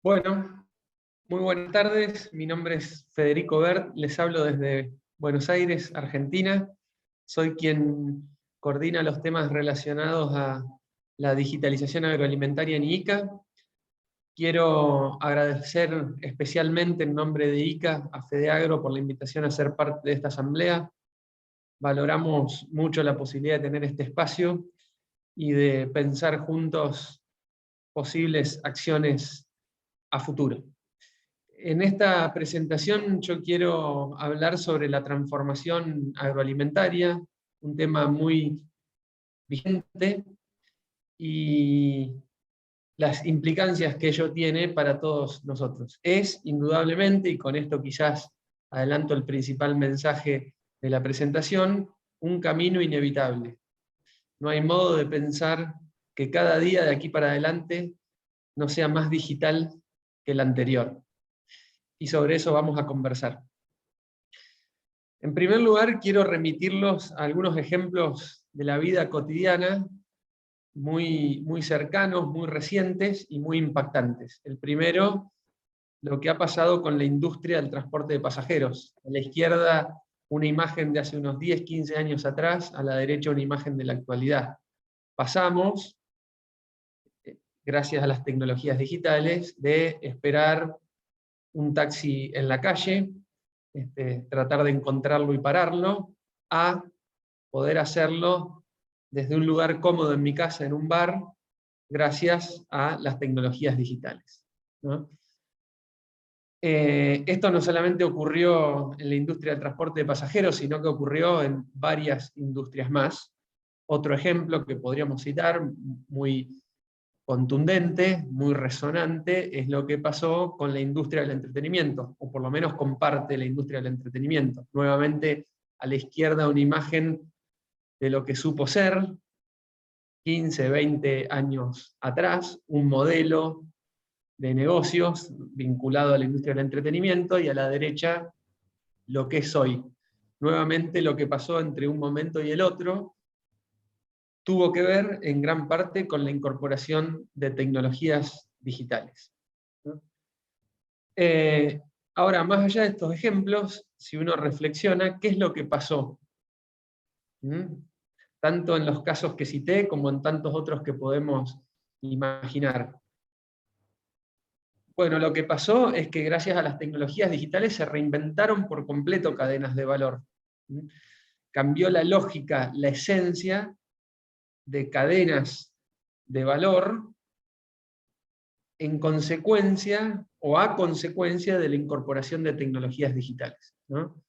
Bueno, muy buenas tardes. Mi nombre es Federico Bert, les hablo desde Buenos Aires, Argentina. Soy quien coordina los temas relacionados a la digitalización agroalimentaria en ICA. Quiero agradecer especialmente en nombre de ICA a FedeAgro por la invitación a ser parte de esta asamblea. Valoramos mucho la posibilidad de tener este espacio y de pensar juntos posibles acciones a futuro. En esta presentación yo quiero hablar sobre la transformación agroalimentaria, un tema muy vigente, y las implicancias que ello tiene para todos nosotros. Es indudablemente, y con esto quizás adelanto el principal mensaje de la presentación, un camino inevitable. No hay modo de pensar que cada día de aquí para adelante no sea más digital que el anterior. Y sobre eso vamos a conversar. En primer lugar, quiero remitirlos a algunos ejemplos de la vida cotidiana muy cercanos, muy recientes y muy impactantes. El primero, lo que ha pasado con la industria del transporte de pasajeros. A la izquierda, una imagen de hace unos 10, 15 años atrás, a la derecha una imagen de la actualidad. Pasamos, gracias a las tecnologías digitales, de esperar un taxi en la calle, tratar de encontrarlo y pararlo, a poder hacerlo desde un lugar cómodo en mi casa, en un bar, gracias a las tecnologías digitales, ¿no? Esto no solamente ocurrió en la industria del transporte de pasajeros, sino que ocurrió en varias industrias más. Otro ejemplo que podríamos citar, muy contundente, muy resonante, es lo que pasó con la industria del entretenimiento, o por lo menos con parte de la industria del entretenimiento. Nuevamente, a la izquierda una imagen de lo que supo ser 15, 20 años atrás, un modelo de negocios vinculado a la industria del entretenimiento, y a la derecha lo que es hoy. Nuevamente lo que pasó entre un momento y el otro tuvo que ver en gran parte con la incorporación de tecnologías digitales. Ahora, más allá de estos ejemplos, si uno reflexiona, ¿qué es lo que pasó? Tanto en los casos que cité como en tantos otros que podemos imaginar. Bueno, lo que pasó es que gracias a las tecnologías digitales se reinventaron por completo cadenas de valor. Cambió la lógica, la esencia de cadenas de valor en consecuencia o a consecuencia de la incorporación de tecnologías digitales, ¿no?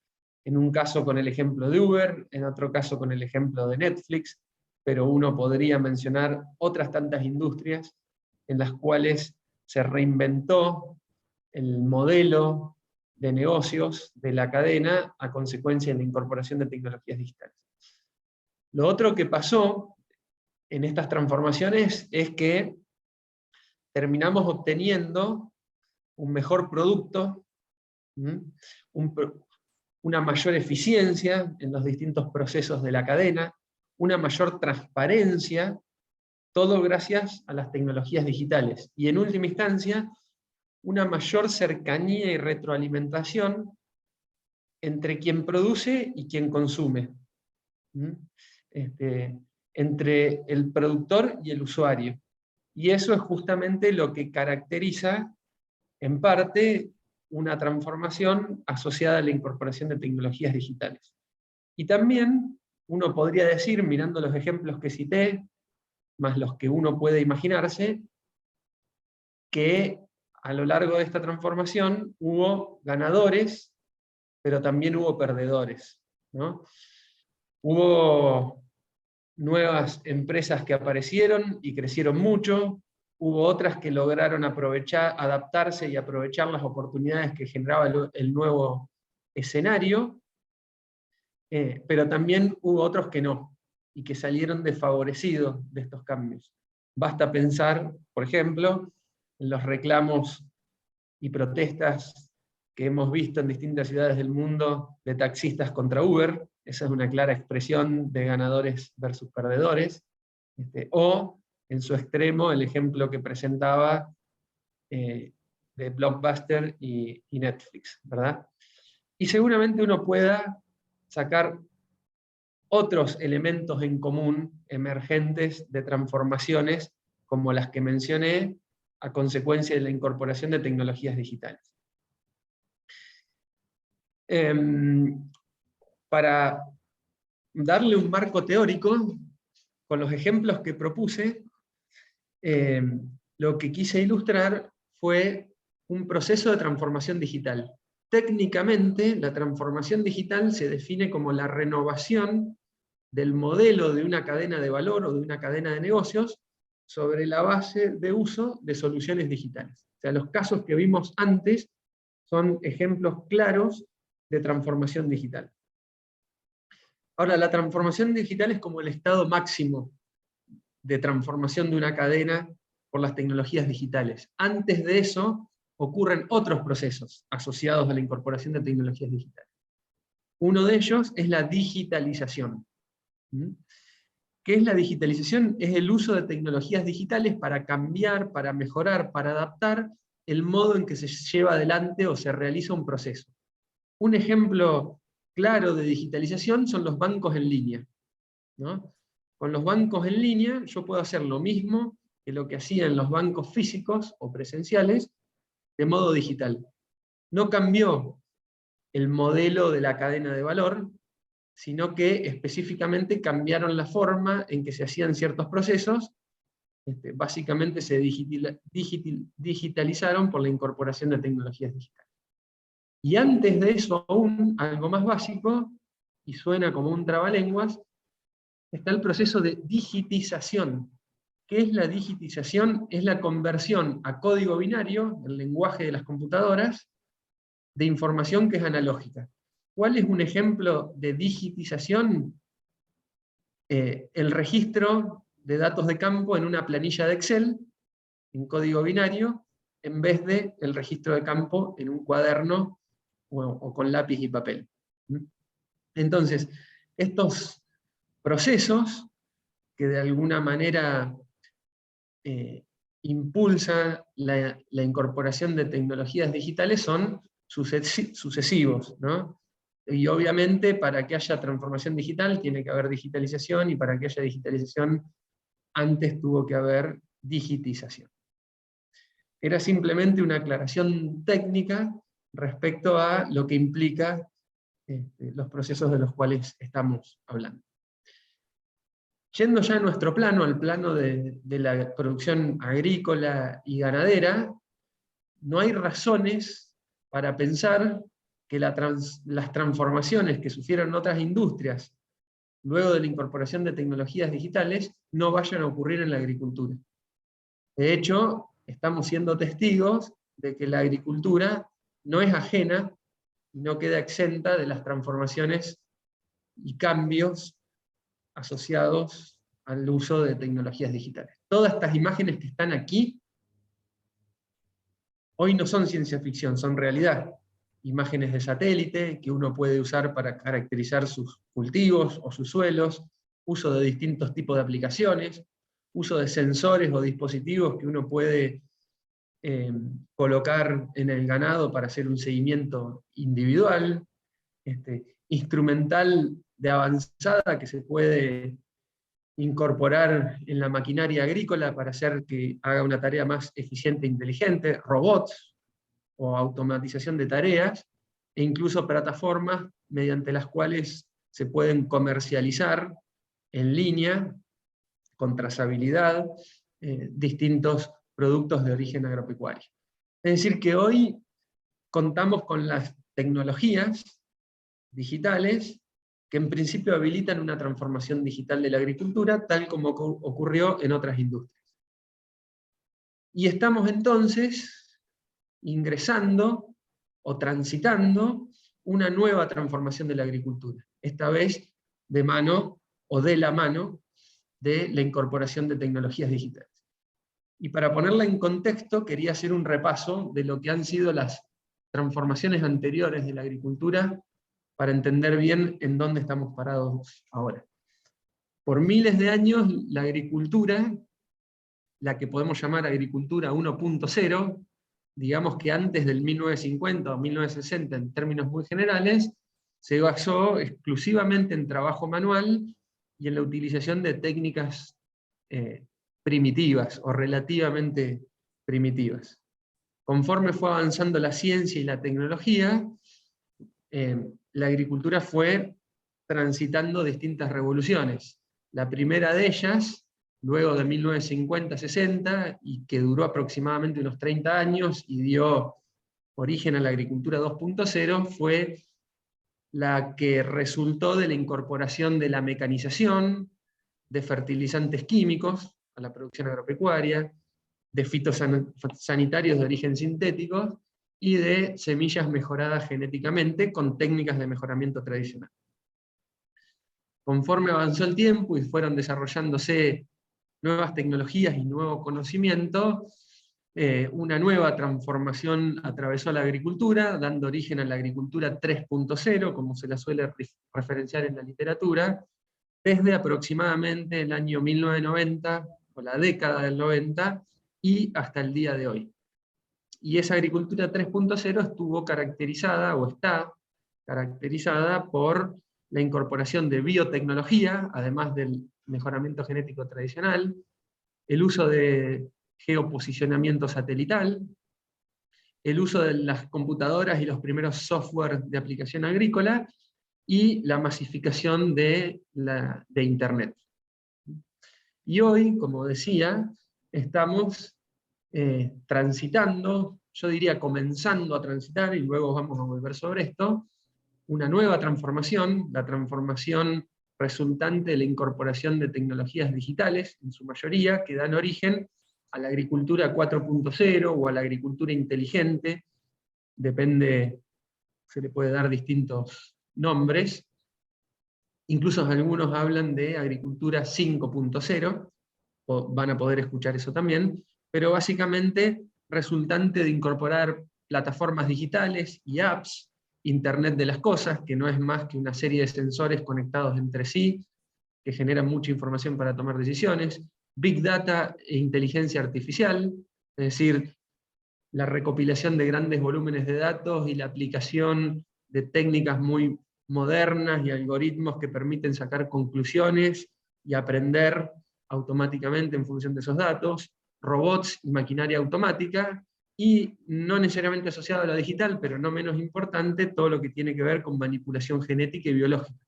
En un caso con el ejemplo de Uber, en otro caso con el ejemplo de Netflix, pero uno podría mencionar otras tantas industrias en las cuales se reinventó el modelo de negocios de la cadena a consecuencia de la incorporación de tecnologías digitales. Lo otro que pasó en estas transformaciones es que terminamos obteniendo un mejor producto, una mayor eficiencia en los distintos procesos de la cadena, una mayor transparencia, todo gracias a las tecnologías digitales. Y en última instancia, una mayor cercanía y retroalimentación entre quien produce y quien consume. Entre el productor y el usuario. Y eso es justamente lo que caracteriza, en parte, una transformación asociada a la incorporación de tecnologías digitales. Y también uno podría decir, mirando los ejemplos que cité, más los que uno puede imaginarse, que a lo largo de esta transformación hubo ganadores, pero también hubo perdedores, ¿no? Hubo nuevas empresas que aparecieron y crecieron mucho, hubo otras que lograron adaptarse y aprovechar las oportunidades que generaba el nuevo escenario, pero también hubo otros que no, y que salieron desfavorecidos de estos cambios. Basta pensar, por ejemplo, en los reclamos y protestas que hemos visto en distintas ciudades del mundo de taxistas contra Uber. Esa es una clara expresión de ganadores versus perdedores. O, en su extremo, el ejemplo que presentaba de Blockbuster y Netflix, ¿verdad? Y seguramente uno pueda sacar otros elementos en común emergentes de transformaciones como las que mencioné a consecuencia de la incorporación de tecnologías digitales. Para darle un marco teórico, con los ejemplos que propuse, lo que quise ilustrar fue un proceso de transformación digital. Técnicamente, la transformación digital se define como la renovación del modelo de una cadena de valor o de una cadena de negocios sobre la base de uso de soluciones digitales. O sea, los casos que vimos antes son ejemplos claros de transformación digital. Ahora, la transformación digital es como el estado máximo de transformación de una cadena por las tecnologías digitales. Antes de eso, ocurren otros procesos asociados a la incorporación de tecnologías digitales. Uno de ellos es la digitalización. ¿Qué es la digitalización? Es el uso de tecnologías digitales para cambiar, para mejorar, para adaptar el modo en que se lleva adelante o se realiza un proceso. Un ejemplo claro de digitalización son los bancos en línea, ¿no? Con los bancos en línea yo puedo hacer lo mismo que lo que hacía en los bancos físicos o presenciales de modo digital. No cambió el modelo de la cadena de valor, sino que específicamente cambiaron la forma en que se hacían ciertos procesos, básicamente se digitalizaron por la incorporación de tecnologías digitales. Y antes de eso aún, algo más básico, y suena como un trabalenguas, está el proceso de digitización. ¿Qué es la digitización? Es la conversión a código binario, el lenguaje de las computadoras, de información que es analógica. ¿Cuál es un ejemplo de digitización? El registro de datos de campo en una planilla de Excel, en código binario, en vez de el registro de campo en un cuaderno o con lápiz y papel. Entonces, estos procesos que de alguna manera impulsan la incorporación de tecnologías digitales son sucesivos, ¿no? Y obviamente para que haya transformación digital tiene que haber digitalización, y para que haya digitalización antes tuvo que haber digitización. Era simplemente una aclaración técnica respecto a lo que implica los procesos de los cuales estamos hablando. Yendo ya a nuestro plano, al plano de la producción agrícola y ganadera, no hay razones para pensar que las transformaciones que sufrieron otras industrias luego de la incorporación de tecnologías digitales no vayan a ocurrir en la agricultura. De hecho, estamos siendo testigos de que la agricultura no es ajena y no queda exenta de las transformaciones y cambios asociados al uso de tecnologías digitales. Todas estas imágenes que están aquí, hoy no son ciencia ficción, son realidad. Imágenes de satélite que uno puede usar para caracterizar sus cultivos o sus suelos, uso de distintos tipos de aplicaciones, uso de sensores o dispositivos que uno puede colocar en el ganado para hacer un seguimiento individual, instrumental de avanzada que se puede incorporar en la maquinaria agrícola para hacer que haga una tarea más eficiente e inteligente, robots o automatización de tareas, e incluso plataformas mediante las cuales se pueden comercializar en línea, con trazabilidad, distintos productos de origen agropecuario. Es decir, que hoy contamos con las tecnologías digitales que en principio habilitan una transformación digital de la agricultura, tal como ocurrió en otras industrias. Y estamos entonces ingresando o transitando una nueva transformación de la agricultura, esta vez de mano o de la mano de la incorporación de tecnologías digitales. Y para ponerla en contexto, quería hacer un repaso de lo que han sido las transformaciones anteriores de la agricultura para entender bien en dónde estamos parados ahora. Por miles de años, la agricultura, la que podemos llamar agricultura 1.0, digamos que antes del 1950 o 1960, en términos muy generales, se basó exclusivamente en trabajo manual y en la utilización de técnicas primitivas o relativamente primitivas. Conforme fue avanzando la ciencia y la tecnología, la agricultura fue transitando distintas revoluciones. La primera de ellas, luego de 1950-60, y que duró aproximadamente unos 30 años y dio origen a la agricultura 2.0, fue la que resultó de la incorporación de la mecanización, de fertilizantes químicos a la producción agropecuaria, de fitosanitarios de origen sintético y de semillas mejoradas genéticamente con técnicas de mejoramiento tradicional. Conforme avanzó el tiempo y fueron desarrollándose nuevas tecnologías y nuevo conocimiento, una nueva transformación atravesó la agricultura, dando origen a la agricultura 3.0, como se la suele referenciar en la literatura, desde aproximadamente el año 1990, o la década del 90, y hasta el día de hoy. Y esa agricultura 3.0 estuvo caracterizada, o está caracterizada, por la incorporación de biotecnología, además del mejoramiento genético tradicional, el uso de geoposicionamiento satelital, el uso de las computadoras y los primeros software de aplicación agrícola, y la masificación de Internet. Y hoy, como decía, estamos transitando, yo diría comenzando a transitar, y luego vamos a volver sobre esto, una nueva transformación, la transformación resultante de la incorporación de tecnologías digitales, en su mayoría, que dan origen a la agricultura 4.0 o a la agricultura inteligente, depende, se le puede dar distintos nombres. Incluso algunos hablan de agricultura 5.0, van a poder escuchar eso también, pero básicamente resultante de incorporar plataformas digitales y apps, Internet de las cosas, que no es más que una serie de sensores conectados entre sí, que generan mucha información para tomar decisiones, Big Data e inteligencia artificial, es decir, la recopilación de grandes volúmenes de datos y la aplicación de técnicas muy modernas y algoritmos que permiten sacar conclusiones y aprender automáticamente en función de esos datos, robots y maquinaria automática, y no necesariamente asociado a lo digital, pero no menos importante, todo lo que tiene que ver con manipulación genética y biológica,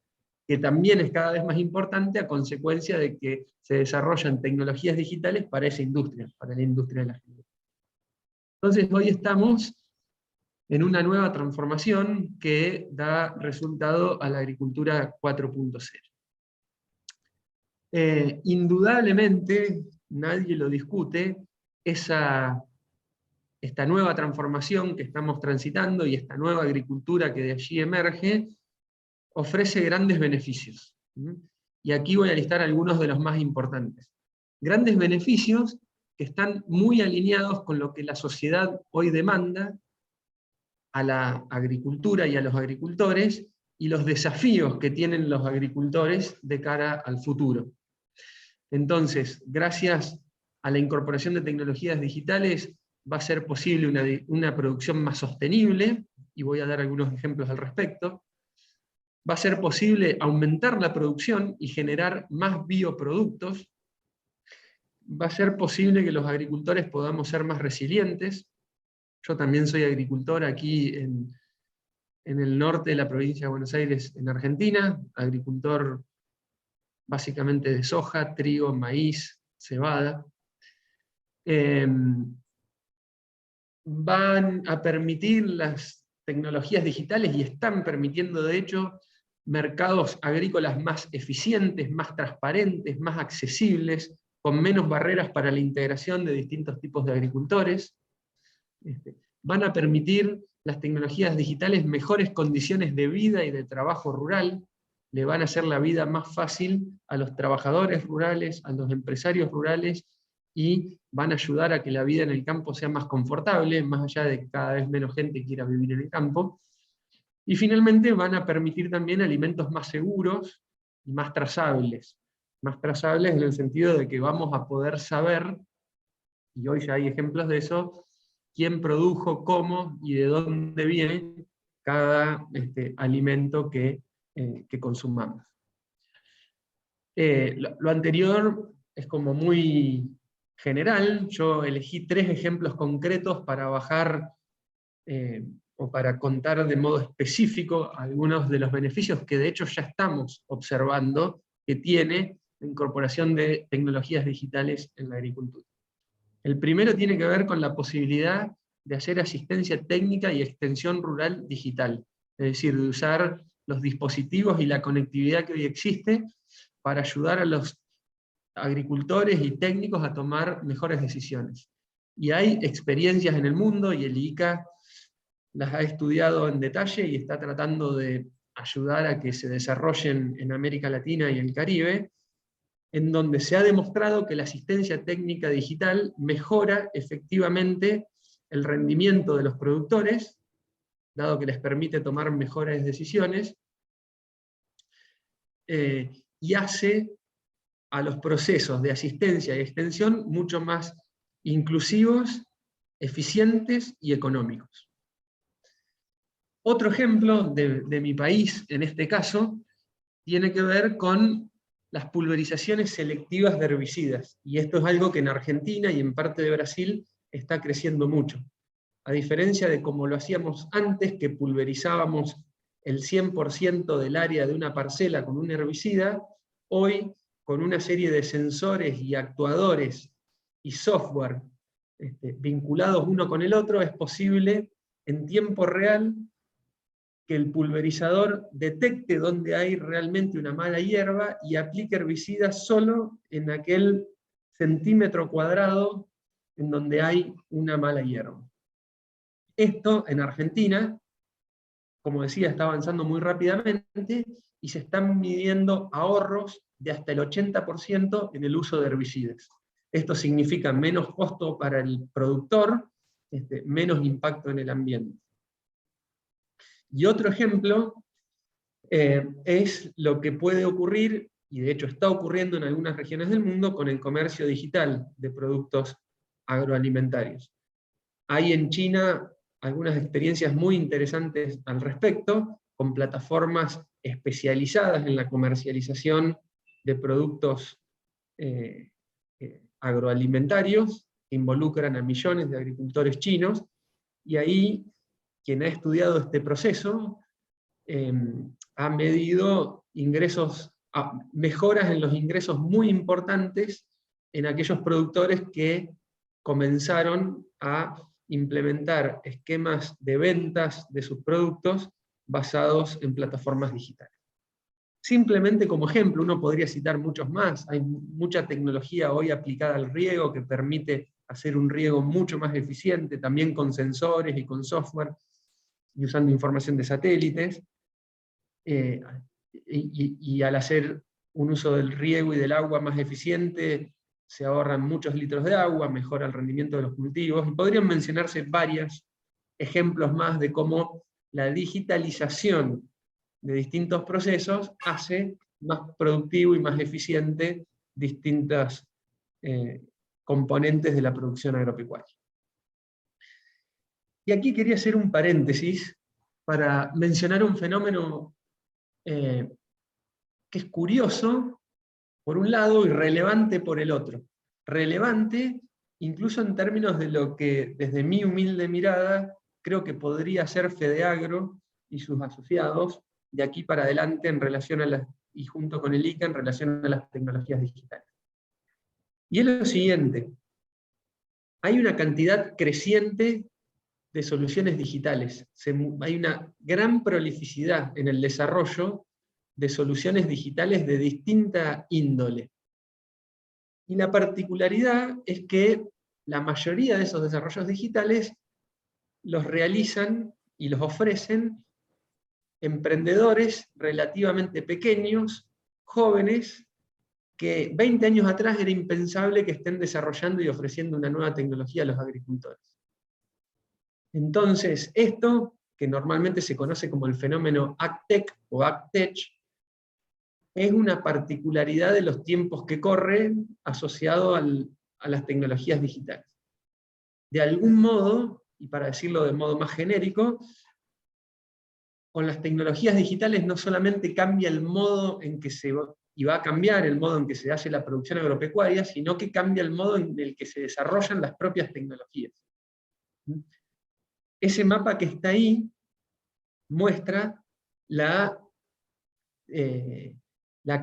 que también es cada vez más importante a consecuencia de que se desarrollan tecnologías digitales para esa industria, para la industria de la genética. Entonces hoy estamos en una nueva transformación que da resultado a la agricultura 4.0. Indudablemente, nadie lo discute, esta nueva transformación que estamos transitando y esta nueva agricultura que de allí emerge, ofrece grandes beneficios. Y aquí voy a listar algunos de los más importantes. Grandes beneficios que están muy alineados con lo que la sociedad hoy demanda a la agricultura y a los agricultores, y los desafíos que tienen los agricultores de cara al futuro. Entonces, gracias a la incorporación de tecnologías digitales, va a ser posible una producción más sostenible, y voy a dar algunos ejemplos al respecto. Va a ser posible aumentar la producción y generar más bioproductos. Va a ser posible que los agricultores podamos ser más resilientes. Yo también soy agricultor aquí en el norte de la provincia de Buenos Aires, en Argentina, agricultor básicamente de soja, trigo, maíz, cebada. Van a permitir las tecnologías digitales, y están permitiendo de hecho, mercados agrícolas más eficientes, más transparentes, más accesibles, con menos barreras para la integración de distintos tipos de agricultores. Van a permitir las tecnologías digitales mejores condiciones de vida y de trabajo rural, le van a hacer la vida más fácil a los trabajadores rurales, a los empresarios rurales, y van a ayudar a que la vida en el campo sea más confortable, más allá de que cada vez menos gente quiera vivir en el campo. Y finalmente van a permitir también alimentos más seguros y más trazables. Más trazables en el sentido de que vamos a poder saber, y hoy ya hay ejemplos de eso, quién produjo, cómo y de dónde viene cada alimento que consumamos. Lo anterior es como muy general. Yo elegí 3 ejemplos concretos para bajar o para contar de modo específico algunos de los beneficios que de hecho ya estamos observando que tiene la incorporación de tecnologías digitales en la agricultura. El primero tiene que ver con la posibilidad de hacer asistencia técnica y extensión rural digital, es decir, de usar los dispositivos y la conectividad que hoy existe para ayudar a los agricultores y técnicos a tomar mejores decisiones. Y hay experiencias en el mundo, y el ICA las ha estudiado en detalle y está tratando de ayudar a que se desarrollen en América Latina y el Caribe, en donde se ha demostrado que la asistencia técnica digital mejora efectivamente el rendimiento de los productores, dado que les permite tomar mejores decisiones, y hace a los procesos de asistencia y extensión mucho más inclusivos, eficientes y económicos. Otro ejemplo de mi país, en este caso, tiene que ver con las pulverizaciones selectivas de herbicidas, y esto es algo que en Argentina y en parte de Brasil está creciendo mucho. A diferencia de como lo hacíamos antes, que pulverizábamos el 100% del área de una parcela con un herbicida, hoy, con una serie de sensores y actuadores y software vinculados uno con el otro, es posible en tiempo real que el pulverizador detecte dónde hay realmente una mala hierba y aplique herbicidas solo en aquel centímetro cuadrado en donde hay una mala hierba. Esto en Argentina, como decía, está avanzando muy rápidamente y se están midiendo ahorros de hasta el 80% en el uso de herbicidas. Esto significa menos costo para el productor, menos impacto en el ambiente. Y otro ejemplo es lo que puede ocurrir, y de hecho está ocurriendo en algunas regiones del mundo, con el comercio digital de productos agroalimentarios. Hay en China algunas experiencias muy interesantes al respecto, con plataformas especializadas en la comercialización de productos agroalimentarios, que involucran a millones de agricultores chinos, y ahí quien ha estudiado este proceso ha medido mejoras en los ingresos muy importantes en aquellos productores que comenzaron a implementar esquemas de ventas de sus productos basados en plataformas digitales. Simplemente como ejemplo, uno podría citar muchos más. Hay mucha tecnología hoy aplicada al riego que permite hacer un riego mucho más eficiente, también con sensores y con software, y usando información de satélites. Y al hacer un uso del riego y del agua más eficiente, se ahorran muchos litros de agua, mejora el rendimiento de los cultivos, y podrían mencionarse varios ejemplos más de cómo la digitalización de distintos procesos hace más productivo y más eficiente distintas componentes de la producción agropecuaria. Y aquí quería hacer un paréntesis para mencionar un fenómeno que es curioso por un lado y relevante por el otro. Relevante incluso en términos de lo que desde mi humilde mirada creo que podría ser FedeAgro y sus asociados de aquí para adelante en relación a y junto con el ICA en relación a las tecnologías digitales. Y es lo siguiente: hay una cantidad creciente de soluciones digitales. Hay una gran prolificidad en el desarrollo de soluciones digitales de distinta índole. Y la particularidad es que la mayoría de esos desarrollos digitales los realizan y los ofrecen emprendedores relativamente pequeños, jóvenes, que 20 años atrás era impensable que estén desarrollando y ofreciendo una nueva tecnología a los agricultores. Entonces, esto, que normalmente se conoce como el fenómeno AgTech o AgTech, es una particularidad de los tiempos que corren asociado a las tecnologías digitales. De algún modo, y para decirlo de modo más genérico, con las tecnologías digitales no solamente cambia el modo en que y va a cambiar el modo en que se hace la producción agropecuaria, sino que cambia el modo en el que se desarrollan las propias tecnologías. Ese mapa que está ahí muestra la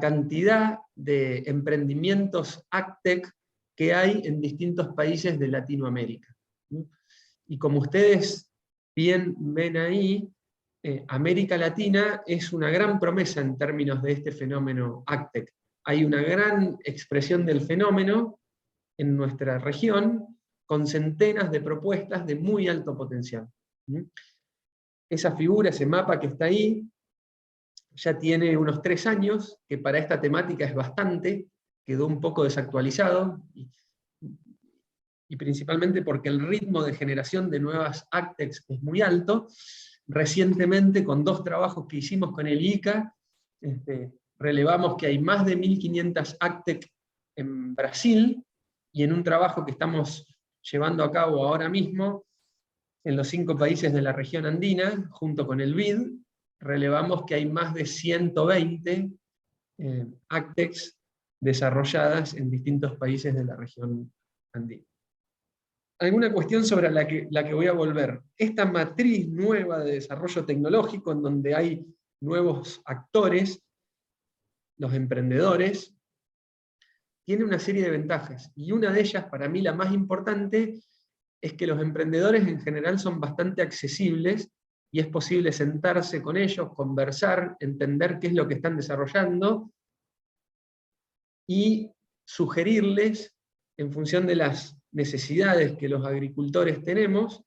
cantidad de emprendimientos AgTech que hay en distintos países de Latinoamérica. Y como ustedes bien ven ahí, América Latina es una gran promesa en términos de este fenómeno AgTech. Hay una gran expresión del fenómeno en nuestra región, con centenas de propuestas de muy alto potencial. Esa figura, ese mapa que está ahí, ya tiene unos 3 años, que para esta temática es bastante, quedó un poco desactualizado, y principalmente porque el ritmo de generación de nuevas AgTechs es muy alto. Recientemente, con 2 trabajos que hicimos con el ICA, relevamos que hay más de 1.500 AgTech en Brasil, y en un trabajo que estamos llevando a cabo ahora mismo, en los 5 países de la región andina, junto con el BID, relevamos que hay más de 120 AgTechs desarrolladas en distintos países de la región andina. Alguna cuestión sobre la que voy a volver. Esta matriz nueva de desarrollo tecnológico, en donde hay nuevos actores, los emprendedores, tiene una serie de ventajas, y una de ellas, para mí la más importante, es que los emprendedores en general son bastante accesibles, y es posible sentarse con ellos, conversar, entender qué es lo que están desarrollando, y sugerirles, en función de las necesidades que los agricultores tenemos,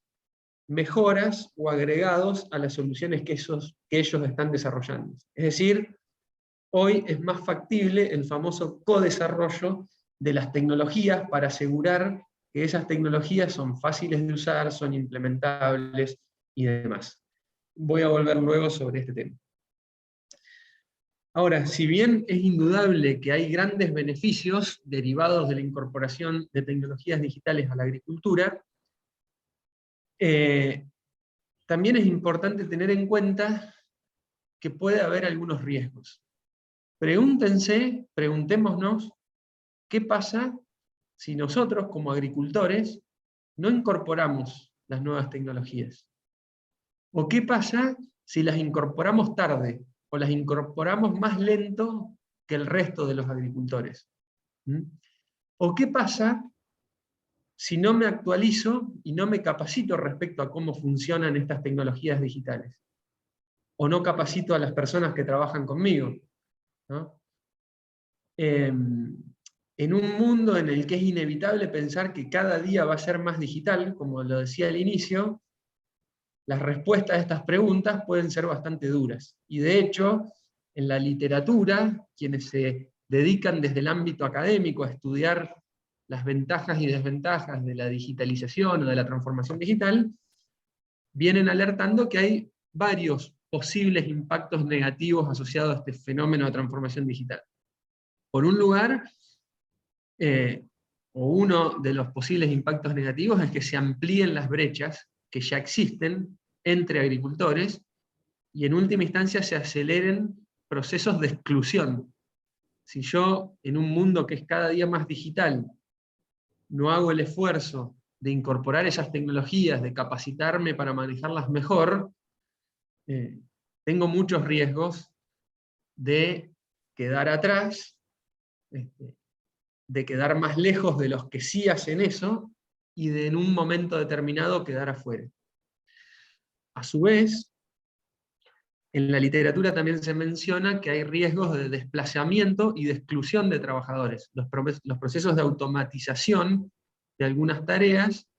mejoras o agregados a las soluciones que ellos están desarrollando. Es decir, hoy es más factible el famoso co-desarrollo de las tecnologías para asegurar que esas tecnologías son fáciles de usar, son implementables y demás. Voy a volver luego sobre este tema. Ahora, si bien es indudable que hay grandes beneficios derivados de la incorporación de tecnologías digitales a la agricultura, también es importante tener en cuenta que puede haber algunos riesgos. Preguntémonos, ¿qué pasa si nosotros, como agricultores, no incorporamos las nuevas tecnologías? ¿O qué pasa si las incorporamos tarde, o las incorporamos más lento que el resto de los agricultores? ¿O qué pasa si no me actualizo y no me capacito respecto a cómo funcionan estas tecnologías digitales? ¿O no capacito a las personas que trabajan conmigo? ¿No? En un mundo en el que es inevitable pensar que cada día va a ser más digital, como lo decía al inicio, las respuestas a estas preguntas pueden ser bastante duras. Y de hecho, en la literatura, quienes se dedican desde el ámbito académico a estudiar las ventajas y desventajas de la digitalización o de la transformación digital, vienen alertando que hay varios posibles impactos negativos asociados a este fenómeno de transformación digital. Por un lugar, o uno de los posibles impactos negativos es que se amplíen las brechas que ya existen entre agricultores, y en última instancia se aceleren procesos de exclusión. Si yo, en un mundo que es cada día más digital, no hago el esfuerzo de incorporar esas tecnologías, de capacitarme para manejarlas mejor, tengo muchos riesgos de quedar atrás, de quedar más lejos de los que sí hacen eso, y de en un momento determinado quedar afuera. A su vez, en la literatura también se menciona que hay riesgos de desplazamiento y de exclusión de trabajadores. Los procesos de automatización de algunas tareas,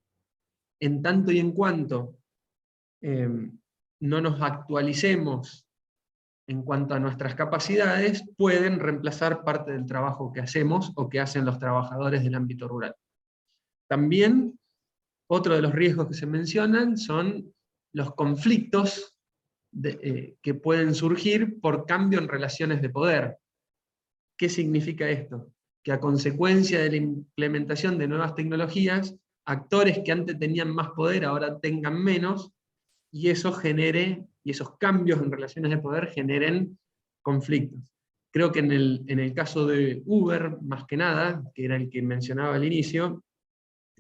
en tanto y en cuanto no nos actualicemos en cuanto a nuestras capacidades, pueden reemplazar parte del trabajo que hacemos o que hacen los trabajadores del ámbito rural. También, otro de los riesgos que se mencionan son los conflictos que pueden surgir por cambio en relaciones de poder. ¿Qué significa esto? Que a consecuencia de la implementación de nuevas tecnologías, actores que antes tenían más poder ahora tengan menos, y eso genere, y esos cambios en relaciones de poder generen conflictos. Creo que en el caso de Uber, más que nada, que era el que mencionaba al inicio,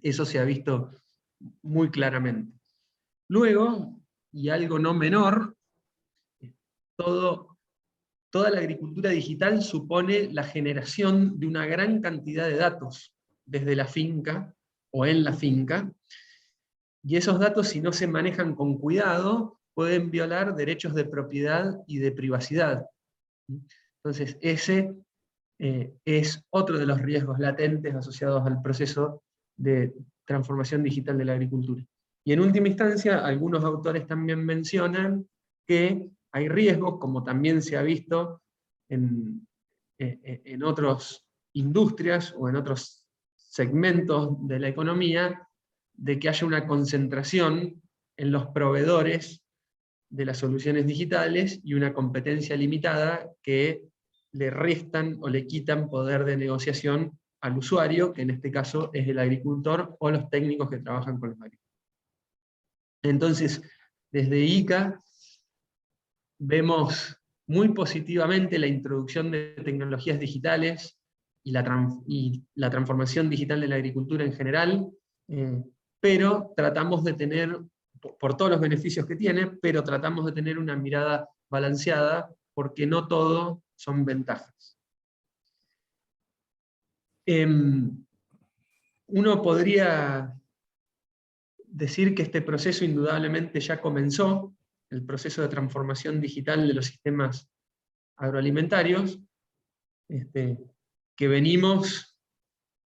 eso se ha visto muy claramente. Luego, y algo no menor, toda la agricultura digital supone la generación de una gran cantidad de datos desde la finca o en la finca, y esos datos, si no se manejan con cuidado, pueden violar derechos de propiedad y de privacidad. Entonces, ese es otro de los riesgos latentes asociados al proceso de transformación digital de la agricultura. Y en última instancia, algunos autores también mencionan que hay riesgos, como también se ha visto en otras industrias o en otros segmentos de la economía, de que haya una concentración en los proveedores de las soluciones digitales y una competencia limitada que le restan o le quitan poder de negociación al usuario, que en este caso es el agricultor o los técnicos que trabajan con los agricultores. Entonces, desde ICA vemos muy positivamente la introducción de tecnologías digitales y la transformación digital de la agricultura en general, pero tratamos de tener, por todos los beneficios que tiene, pero tratamos de tener una mirada balanceada, porque no todo son ventajas. Uno podría decir que este proceso indudablemente ya comenzó, el proceso de transformación digital de los sistemas agroalimentarios, que venimos,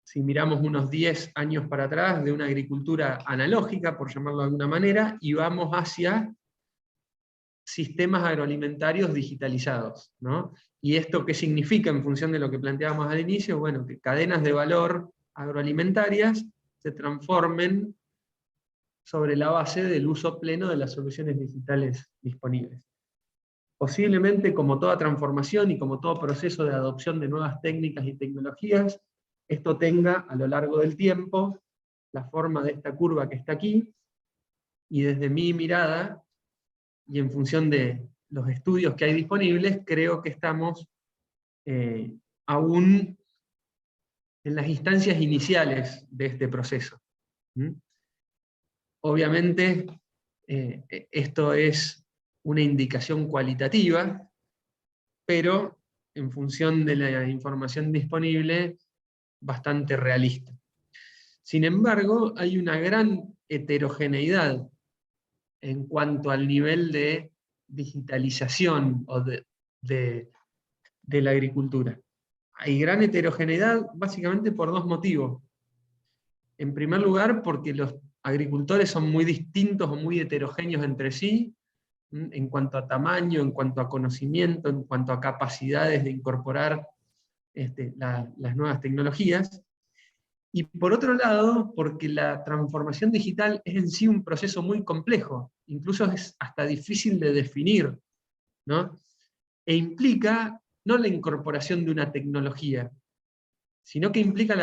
si miramos unos 10 años para atrás, de una agricultura analógica, por llamarlo de alguna manera, y vamos hacia sistemas agroalimentarios digitalizados, ¿no? ¿Y esto qué significa en función de lo que planteábamos al inicio? Bueno, que cadenas de valor agroalimentarias se transformen sobre la base del uso pleno de las soluciones digitales disponibles. Posiblemente, como toda transformación y como todo proceso de adopción de nuevas técnicas y tecnologías, esto tenga a lo largo del tiempo la forma de esta curva que está aquí, y desde mi mirada, y en función de los estudios que hay disponibles, creo que estamos aún en las instancias iniciales de este proceso. Obviamente, esto es una indicación cualitativa, pero en función de la información disponible, bastante realista. Sin embargo, hay una gran heterogeneidad en cuanto al nivel de digitalización o de la agricultura. Hay gran heterogeneidad básicamente por dos motivos. En primer lugar, porque los agricultores son muy distintos o muy heterogéneos entre sí, en cuanto a tamaño, en cuanto a conocimiento, en cuanto a capacidades de incorporar las nuevas tecnologías. Y por otro lado, porque la transformación digital es en sí un proceso muy complejo, incluso es hasta difícil de definir, ¿no? E implica no la incorporación de una tecnología, sino que implica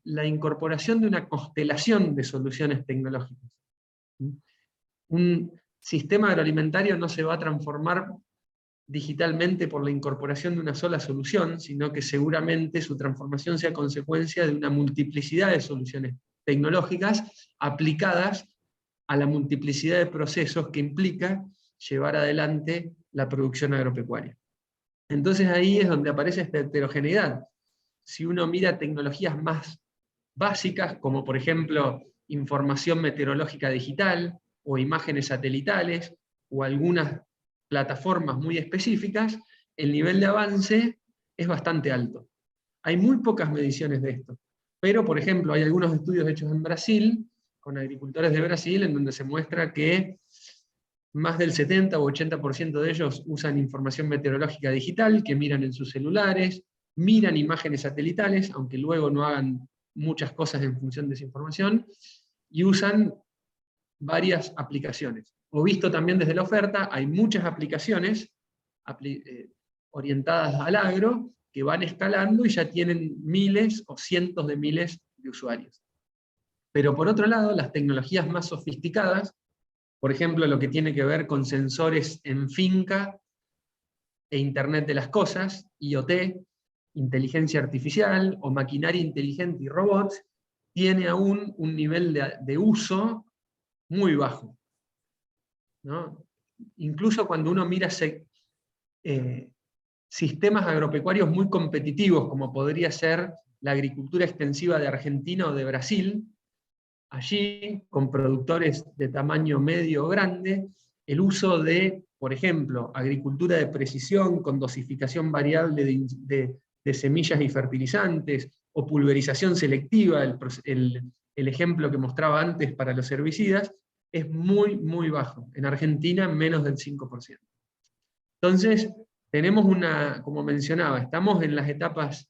la incorporación de una constelación de soluciones tecnológicas. Un sistema agroalimentario no se va a transformar digitalmente por la incorporación de una sola solución, sino que seguramente su transformación sea consecuencia de una multiplicidad de soluciones tecnológicas aplicadas a la multiplicidad de procesos que implica llevar adelante la producción agropecuaria. Entonces ahí es donde aparece esta heterogeneidad. Si uno mira tecnologías más básicas, como por ejemplo información meteorológica digital, o imágenes satelitales, o algunas plataformas muy específicas, el nivel de avance es bastante alto. Hay muy pocas mediciones de esto, pero por ejemplo hay algunos estudios hechos en Brasil, con agricultores de Brasil, en donde se muestra que más del 70 o 80% de ellos usan información meteorológica digital, que miran en sus celulares, miran imágenes satelitales, aunque luego no hagan muchas cosas en función de esa información, y usan varias aplicaciones. O visto también desde la oferta, hay muchas aplicaciones orientadas al agro que van escalando y ya tienen miles o cientos de miles de usuarios. Pero por otro lado, las tecnologías más sofisticadas, por ejemplo, lo que tiene que ver con sensores en finca e Internet de las Cosas, IoT, inteligencia artificial o maquinaria inteligente y robots, tiene aún un nivel de uso muy bajo, ¿no? Incluso cuando uno mira sistemas agropecuarios muy competitivos, como podría ser la agricultura extensiva de Argentina o de Brasil, allí, con productores de tamaño medio o grande, el uso de, por ejemplo, agricultura de precisión con dosificación variable de semillas y fertilizantes, o pulverización selectiva, el ejemplo que mostraba antes para los herbicidas, es muy, muy bajo. En Argentina, menos del 5%. Entonces, tenemos como mencionaba, estamos en las etapas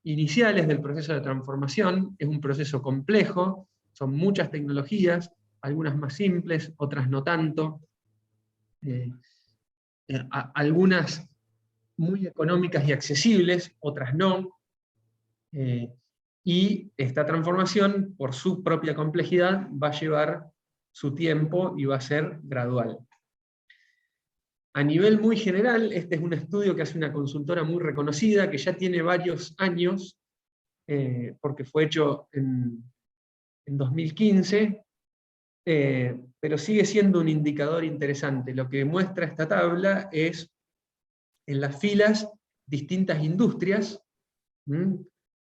iniciales del proceso de transformación, es un proceso complejo, son muchas tecnologías, algunas más simples, otras no tanto, algunas muy económicas y accesibles, otras no, y esta transformación, por su propia complejidad, va a llevar su tiempo y va a ser gradual. A nivel muy general, este es un estudio que hace una consultora muy reconocida, que ya tiene varios años, porque fue hecho en 2015, pero sigue siendo un indicador interesante. Lo que muestra esta tabla es, en las filas, distintas industrias,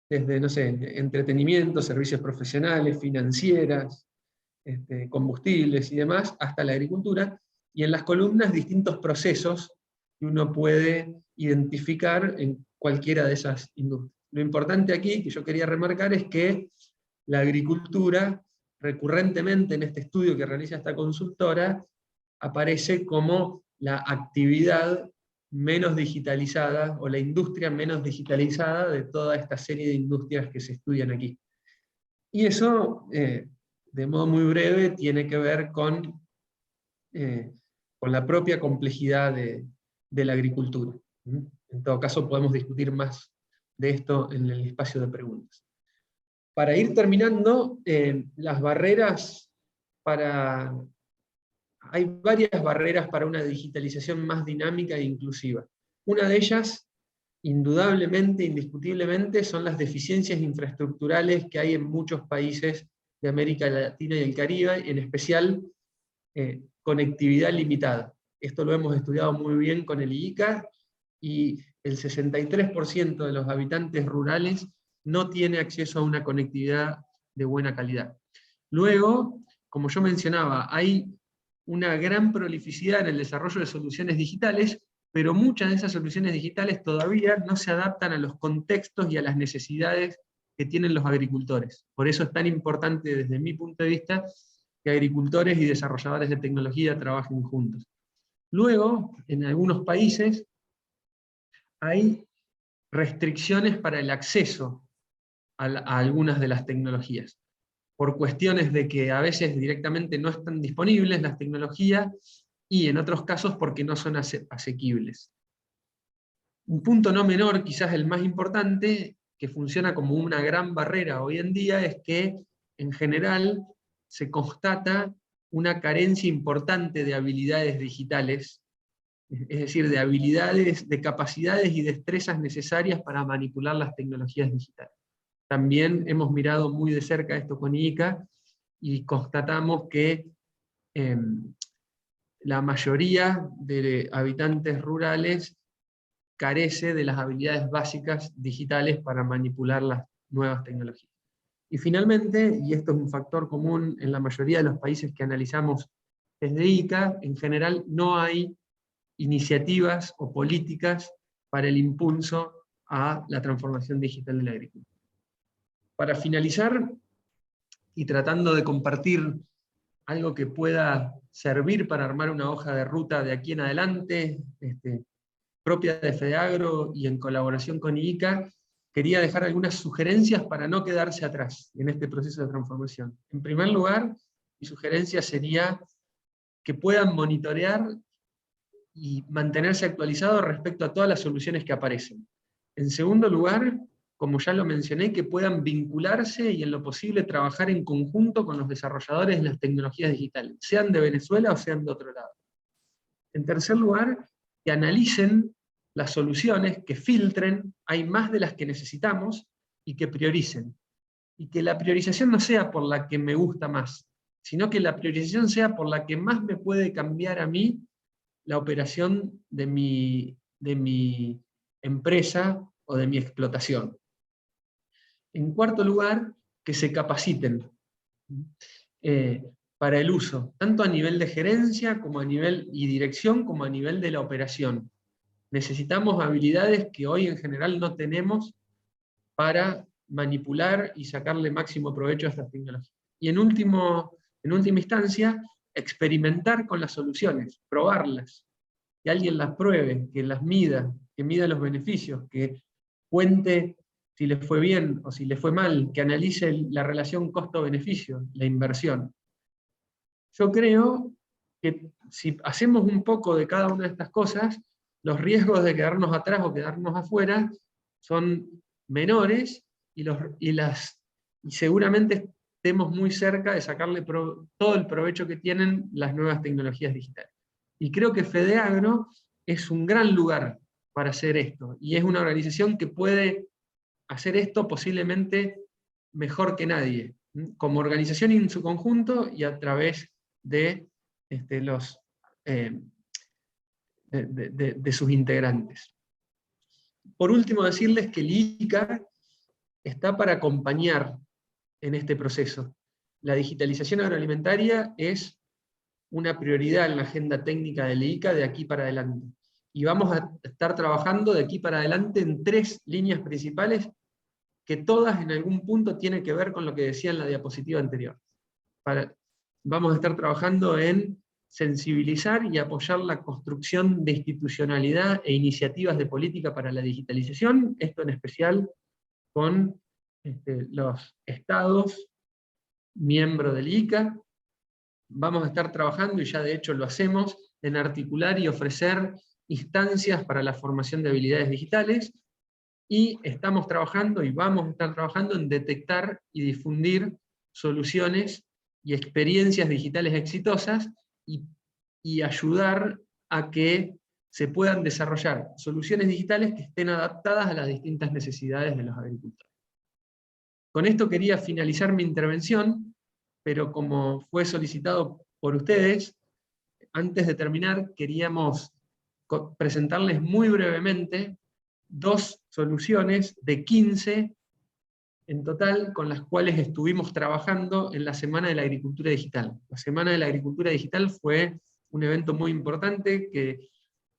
desde, no sé, entretenimiento, servicios profesionales, financieras, combustibles y demás, hasta la agricultura, y en las columnas distintos procesos que uno puede identificar en cualquiera de esas industrias. Lo importante aquí, que yo quería remarcar, es que la agricultura, recurrentemente en este estudio que realiza esta consultora, aparece como la actividad menos digitalizada, o la industria menos digitalizada de toda esta serie de industrias que se estudian aquí. Y eso, de modo muy breve, tiene que ver con la propia complejidad de la agricultura. En todo caso, podemos discutir más de esto en el espacio de preguntas. Para ir terminando, las barreras hay varias barreras para una digitalización más dinámica e inclusiva. Una de ellas, indudablemente, indiscutiblemente, son las deficiencias infraestructurales que hay en muchos países de América Latina y el Caribe, en especial conectividad limitada. Esto lo hemos estudiado muy bien con el IICA, y el 63% de los habitantes rurales no tiene acceso a una conectividad de buena calidad. Luego, como yo mencionaba, hay una gran prolificidad en el desarrollo de soluciones digitales, pero muchas de esas soluciones digitales todavía no se adaptan a los contextos y a las necesidades que tienen los agricultores. Por eso es tan importante, desde mi punto de vista, que agricultores y desarrolladores de tecnología trabajen juntos. Luego, en algunos países, hay restricciones para el acceso a algunas de las tecnologías, por cuestiones de que a veces directamente no están disponibles las tecnologías, y en otros casos porque no son asequibles. Un punto no menor, quizás el más importante, que funciona como una gran barrera hoy en día, es que en general se constata una carencia importante de habilidades digitales, es decir, de habilidades, de capacidades y destrezas necesarias para manipular las tecnologías digitales. También hemos mirado muy de cerca esto con IICA, y constatamos que la mayoría de habitantes rurales carece de las habilidades básicas digitales para manipular las nuevas tecnologías. Y finalmente, y esto es un factor común en la mayoría de los países que analizamos desde IICA, en general no hay iniciativas o políticas para el impulso a la transformación digital de la agricultura. Para finalizar, y tratando de compartir algo que pueda servir para armar una hoja de ruta de aquí en adelante, propia de FEDEAGRO y en colaboración con IICA, quería dejar algunas sugerencias para no quedarse atrás en este proceso de transformación. En primer lugar, mi sugerencia sería que puedan monitorear y mantenerse actualizados respecto a todas las soluciones que aparecen. En segundo lugar, como ya lo mencioné, que puedan vincularse y en lo posible trabajar en conjunto con los desarrolladores de las tecnologías digitales, sean de Venezuela o sean de otro lado. En tercer lugar, que analicen las soluciones, que filtren, hay más de las que necesitamos, y que prioricen. Y que la priorización no sea por la que me gusta más, sino que la priorización sea por la que más me puede cambiar a mí la operación de mi empresa o de mi explotación. En cuarto lugar, que se capaciten para el uso, tanto a nivel de gerencia como a nivel y dirección, como a nivel de la operación. Necesitamos habilidades que hoy en general no tenemos para manipular y sacarle máximo provecho a estas tecnologías. Y en última instancia, experimentar con las soluciones, probarlas, que alguien las pruebe, que las mida, que mida los beneficios, que cuente si le fue bien o si le fue mal, que analice la relación costo-beneficio, la inversión. Yo creo que si hacemos un poco de cada una de estas cosas, los riesgos de quedarnos atrás o quedarnos afuera son menores y seguramente estemos muy cerca de sacarle todo el provecho que tienen las nuevas tecnologías digitales. Y creo que FedeAgro es un gran lugar para hacer esto, y es una organización que puede hacer esto posiblemente mejor que nadie, como organización en su conjunto y a través de, de sus integrantes. Por último, decirles que el ICA está para acompañar en este proceso. La digitalización agroalimentaria es una prioridad en la agenda técnica del ICA de aquí para adelante. Y vamos a estar trabajando de aquí para adelante en 3 líneas principales que todas en algún punto tienen que ver con lo que decía en la diapositiva anterior. Vamos a estar trabajando en sensibilizar y apoyar la construcción de institucionalidad e iniciativas de política para la digitalización, esto en especial con los estados miembros del ICA. Vamos a estar trabajando, y ya de hecho lo hacemos, en articular y ofrecer instancias para la formación de habilidades digitales, y estamos trabajando y vamos a estar trabajando en detectar y difundir soluciones y experiencias digitales exitosas y ayudar a que se puedan desarrollar soluciones digitales que estén adaptadas a las distintas necesidades de los agricultores. Con esto quería finalizar mi intervención, pero como fue solicitado por ustedes, antes de terminar queríamos presentarles muy brevemente 2 soluciones de 15 en total con las cuales estuvimos trabajando en la Semana de la Agricultura Digital. La Semana de la Agricultura Digital fue un evento muy importante que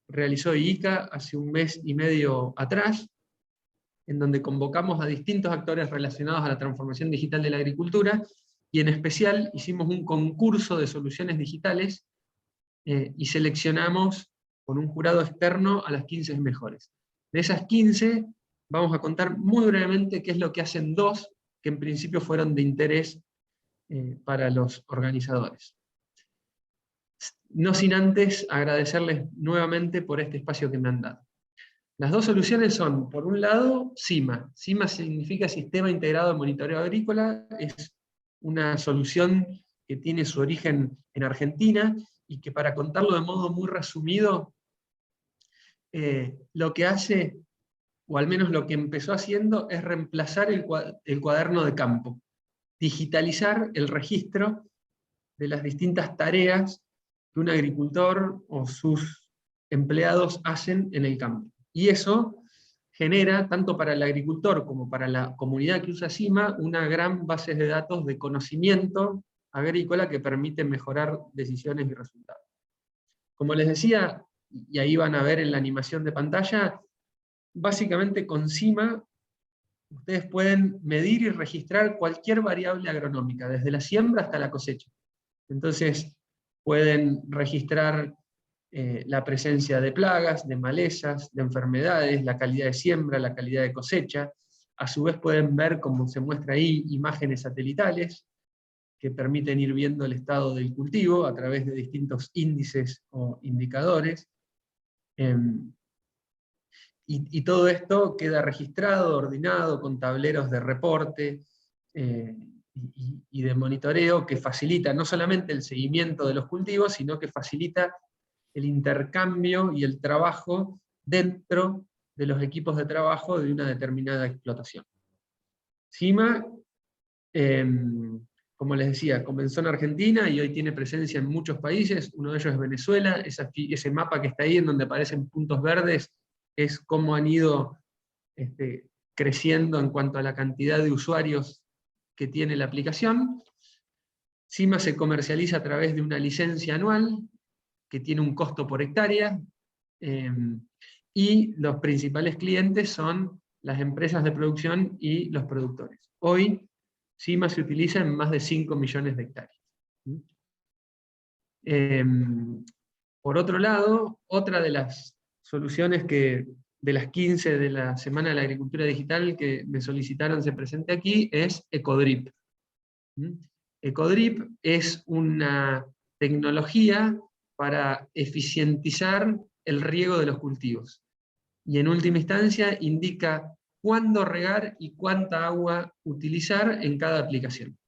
realizó ICA hace 1 mes y medio atrás, en donde convocamos a distintos actores relacionados a la transformación digital de la agricultura, y en especial hicimos un concurso de soluciones digitales y seleccionamos con un jurado externo a las 15 mejores. De esas 15, vamos a contar muy brevemente qué es lo que hacen 2, que en principio fueron de interés para los organizadores. No sin antes agradecerles nuevamente por este espacio que me han dado. Las 2 soluciones son, por un lado, SIMA. SIMA significa Sistema Integrado de Monitoreo Agrícola, es una solución que tiene su origen en Argentina, y que, para contarlo de modo muy resumido, lo que hace, o al menos lo que empezó haciendo, es reemplazar el cuaderno de campo, digitalizar el registro de las distintas tareas que un agricultor o sus empleados hacen en el campo. Y eso genera, tanto para el agricultor como para la comunidad que usa SIMA, una gran base de datos de conocimiento agrícola que permite mejorar decisiones y resultados. Como les decía, y ahí van a ver en la animación de pantalla, básicamente con SIMA ustedes pueden medir y registrar cualquier variable agronómica, desde la siembra hasta la cosecha. Entonces pueden registrar la presencia de plagas, de malezas, de enfermedades, la calidad de siembra, la calidad de cosecha. A su vez pueden ver, como se muestra ahí, imágenes satelitales que permiten ir viendo el estado del cultivo a través de distintos índices o indicadores. y todo esto queda registrado, ordenado, con tableros de reporte y de monitoreo que facilita no solamente el seguimiento de los cultivos, sino que facilita el intercambio y el trabajo dentro de los equipos de trabajo de una determinada explotación. CIMA, como les decía, comenzó en Argentina y hoy tiene presencia en muchos países, uno de ellos es Venezuela. Ese mapa que está ahí, en donde aparecen puntos verdes, es cómo han ido creciendo en cuanto a la cantidad de usuarios que tiene la aplicación. CIMA se comercializa a través de una licencia anual, que tiene un costo por hectárea, y los principales clientes son las empresas de producción y los productores. Hoy, CIMA se utiliza en más de 5 millones de hectáreas. Por otro lado, otra de las soluciones de las 15 de la Semana de la Agricultura Digital que me solicitaron se presente aquí es EcoDrip. EcoDrip es una tecnología para eficientizar el riego de los cultivos. Y en última instancia indica cuándo regar y cuánta agua utilizar en cada aplicación.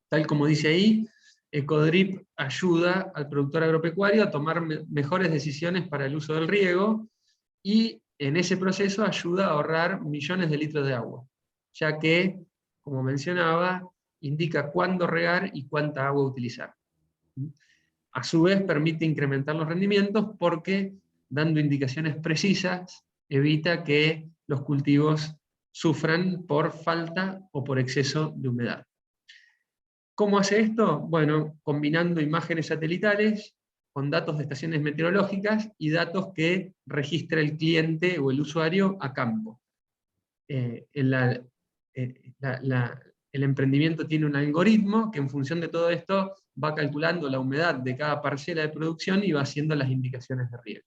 Tal como dice ahí, EcoDrip ayuda al productor agropecuario a tomar mejores decisiones para el uso del riego, y en ese proceso ayuda a ahorrar millones de litros de agua, ya que, como mencionaba, indica cuándo regar y cuánta agua utilizar. A su vez permite incrementar los rendimientos porque, dando indicaciones precisas, evita que los cultivos sufran por falta o por exceso de humedad. ¿Cómo hace esto? Bueno, combinando imágenes satelitales con datos de estaciones meteorológicas y datos que registra el cliente o el usuario a campo. El emprendimiento tiene un algoritmo que, en función de todo esto, va calculando la humedad de cada parcela de producción y va haciendo las indicaciones de riego.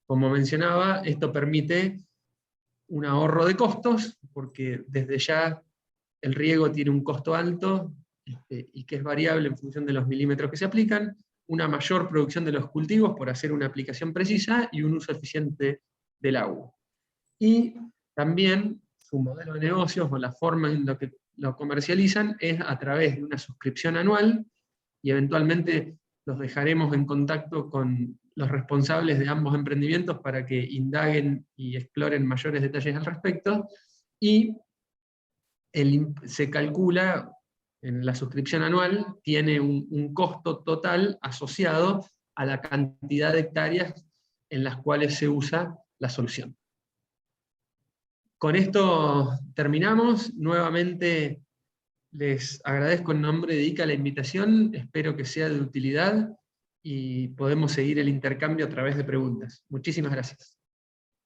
Como mencionaba, esto permite un ahorro de costos, porque desde ya el riego tiene un costo alto y que es variable en función de los milímetros que se aplican, una mayor producción de los cultivos por hacer una aplicación precisa y un uso eficiente del agua. Y también su modelo de negocios, o la forma en la que lo comercializan, es a través de una suscripción anual, y eventualmente los dejaremos en contacto con los responsables de ambos emprendimientos para que indaguen y exploren mayores detalles al respecto. Y se calcula, en la suscripción anual, tiene un costo total asociado a la cantidad de hectáreas en las cuales se usa la solución. Con esto terminamos. Nuevamente les agradezco en nombre de ICA la invitación, espero que sea de utilidad y podemos seguir el intercambio a través de preguntas. Muchísimas gracias.